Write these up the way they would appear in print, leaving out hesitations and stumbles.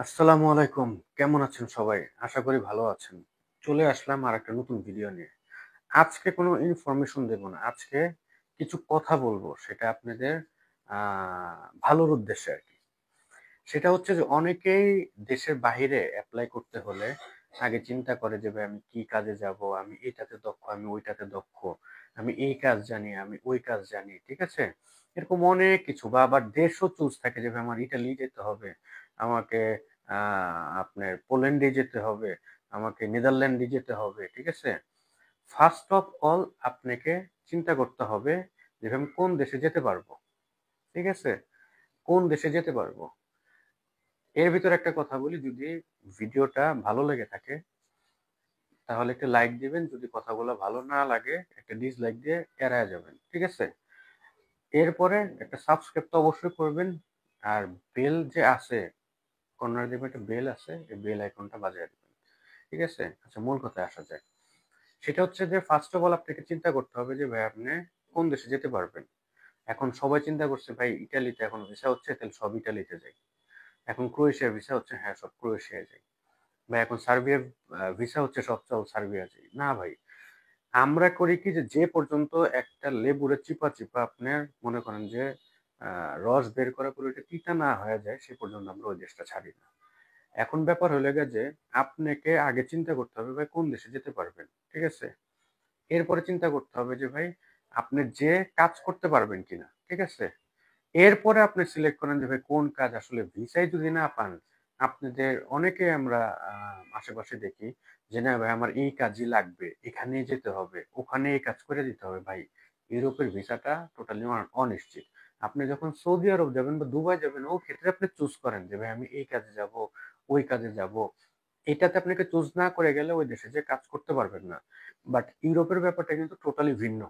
আসসালামু আলাইকুম। কেমন আছেন সবাই? আশা করি ভালো আছেন। চলে আসলাম আরেকটা নতুন ভিডিও নিয়ে। আজকে কোনো ইনফরমেশন দেব না। আজকে কিছু কথা বলবো। সেটা আপনাদের আ ভালোর উদ্দেশ্যে আরকি। সেটা হচ্ছে যে অনেকেই দেশের বাহিরে এপ্লাই করতে হলে আগে চিন্তা করে যে ভাই আমি কি কাজে যাবো? আমি এটাতে দক্ষ, আমি ওইটাতে দক্ষ। আমি এই কাজ জানি, আমি ওই কাজ জানি। ঠিক আছে? এরকম অনেক কিছু বা আবার দেশও চুজ থাকে যে ভাই আমার ইটালি যেতে হবে। আমাকে আ আপনার পোল্যান্ডে যেতে হবে, আমাকে নেদারল্যান্ডে যেতে হবে। ঠিক আছে? ফার্স্ট অফ অল আপনাকে চিন্তা করতে হবে যে আমি কোন দেশে যেতে পারবো। ঠিক আছে? কোন দেশে যেতে পারবো? এর ভিতরে একটা কথা বলি, যদি ভিডিওটা ভালো লেগে থাকে তাহলে একটা লাইক দিবেন। যদি কথাগুলো ভালো না লাগে একটা ডিসলাইক দিয়ে এড়ায় যাবেন। ঠিক আছে? এরপরে একটা সাবস্ক্রাইব তো অবশ্যই করবেন। আর বেল যে আছে, কর্নারে দেখবেন একটা বেল আছে, এই বেল আইকনটা বাজায় দিবেন। ঠিক আছে? আচ্ছা, মূল কথায় আসা যাক। সেটা হচ্ছে যে ফার্স্ট অফ অল আপনাকে চিন্তা করতে হবে যে ভাই আপনি কোন দেশে যেতে পারবেন। এখন সবাই চিন্তা করছে ভাই ইতালিতে এখন ভিসা হচ্ছে, তাহলে সব ইতালিতে যাই। এখন ক্রোয়েশিয়ার ভিসা হচ্ছে, হ্যাঁ সব ক্রোয়েশিয়ায় যাই। ভাই এখন সার্বিয়ার ভিসা হচ্ছে, সব চল সার্বিয়া যাই। না ভাই, আমরা করি কি যে যে পর্যন্ত একটা লেবুরে চিপা চিপা আপনার মনে করেন যে রস বের করার পরে ওইটা তিতা না হয়ে যায় সে পর্যন্ত আমরা ওই দেশটা ছাড়ি না। এখন ব্যাপার হলো গিয়ে যে আপনাকে আগে চিন্তা করতে হবে ভাই কোন দেশে যেতে পারবেন। ঠিক আছে? এরপরে চিন্তা করতে হবে যে ভাই আপনি যে কাজ করতে পারবেন কিনা। ঠিক আছে? এরপরে আপনি সিলেক্ট করেন যে ভাই কোন কাজ আসলে ভিসাই যদি না পান, আপনাদের অনেকে আমরা আশেপাশে দেখি যে না ভাই আমার এই কাজই লাগবে, এখানেই যেতে হবে, ওখানে এই কাজ করে দিতে হবে। ভাই ইউরোপের ভিসাটা টোটালি অনিশ্চিত। আপনি যখন সৌদি আরব যাবেন বা দুবাই যাবেন ও ক্ষেত্রে আপনি চুজ করেন যে ভাই আমি এই কাজে যাব, ওই কাজে যাব। এটাতে আপনাকে চুজ না করে গেলে ওই দেশে যে কাজ করতে পারবেন না। বাট ইউরোপের ব্যাপারটা কিন্তু টোটালি ভিন্ন।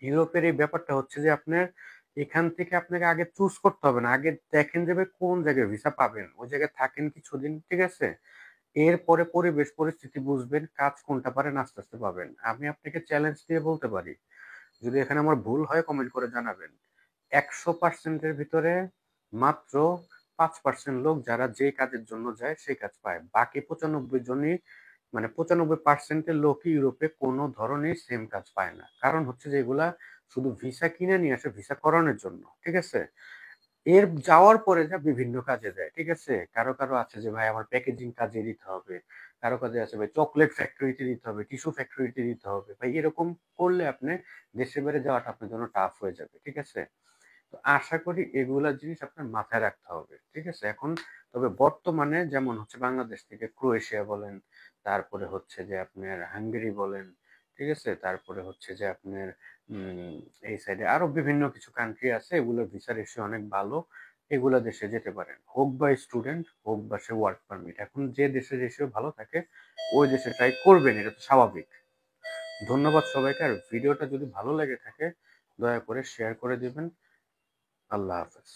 ইউরোপের এই ব্যাপারটা হচ্ছে যে আপনার এখান থেকে আপনাকে আগে চুজ করতে হবে না, আগে দেখেন যে ভাই কোন জায়গায় ভিসা পাবেন, ওই জায়গায় থাকেন কিছুদিন। ঠিক আছে? এরপরে পরিবেশ পরিস্থিতি বুঝবেন, কাজ কোনটা পারেন আস্তে আস্তে পাবেন। আমি আপনাকে চ্যালেঞ্জ দিয়ে বলতে পারি, যদি এখানে আমার ভুল হয় কমেন্ট করে জানাবেন। 100%-এর ভিতরে মাত্র 5% লোক যারা যে কাজের জন্য যায় সেই কাজ পায়। বাকি 95 জনই, মানে 95%-এর লোকই ইউরোপে কোনো ধরনের সেম কাজ পায় না। কারণ হচ্ছে যে এগুলা শুধু ভিসা কিনে নিয়ে আসে ভিসা করানোর জন্য। ঠিক আছে? এর যাওয়ার পরে যা বিভিন্ন কাজে দেয়। ঠিক আছে? কারো কারো আছে যে ভাই আমার প্যাকেজিং কাজে দিতে হবে। কারো কাজে আছে ভাই চকলেট ফ্যাক্টরিতে দিতে হবে, টিস্যু ফ্যাক্টরিতে দিতে হবে। ভাই এরকম করলে আপনি দেশের বাইরে যাওয়াটা আপনার জন্য টাফ হয়ে যাবে। ঠিক আছে? তো আশা করি এগুলা জিনিস আপনার মাথায় রাখতে হবে। ঠিক আছে? এখন তবে বর্তমানে যেমন হচ্ছে বাংলাদেশ থেকে ক্রোয়েশিয়া বলেন, তারপরে হচ্ছে যে আপনার হাঙ্গেরি বলেন, ঠিক আছে? তারপরে হচ্ছে যে আপনার উম এই সাইডে আরো বিভিন্ন কিছু কান্ট্রি আছে, এগুলোর ভিসা রেশিও অনেক ভালো। এগুলা দেশে যেতে পারেন। হোক বা স্টুডেন্ট, হোক বা সে ওয়ার্ক পারমিট। এখন যে দেশের রেশিও ভালো থাকে ওই দেশে ট্রাই করবেন, এটা তো স্বাভাবিক। ধন্যবাদ সবাইকে। আর ভিডিওটা যদি ভালো লেগে থাকে দয়া করে শেয়ার করে দিবেন। আল্লাহ হাফেজ।